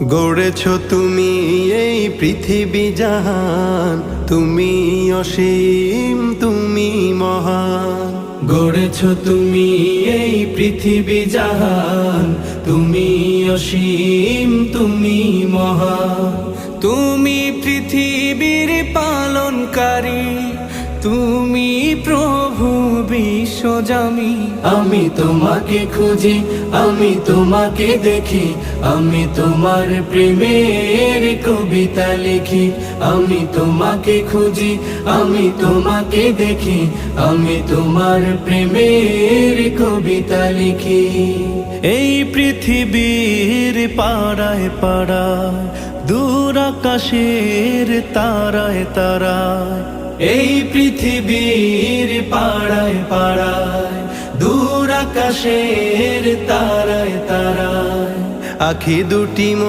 গড়েছ তুমি এই পৃথিবী জাহান, তুমি অসীম তুমি মহান। গড়েছ তুমি এই পৃথিবী জাহান, তুমি অসীম তুমি মহান। তুমি পৃথিবীর পালনকারী, তুমি প্রভু বিশ্বজামি। আমি তোমাকে খুঁজি, আমি তোমাকে দেখি, আমি তোমার প্রেমের কবিতা লিখি। আমি তোমাকে খুঁজি, আমি তোমাকে দেখি, আমি তোমার প্রেমের কবিতা লিখি। এই পৃথিবীর পাড়ায় পাড়ায়, দূর আকাশের তারায় তারায়, এই পৃথিবীর পাড়ায় পাড়ায়, দূর আকাশের তারায় তারায়, আখি দুটি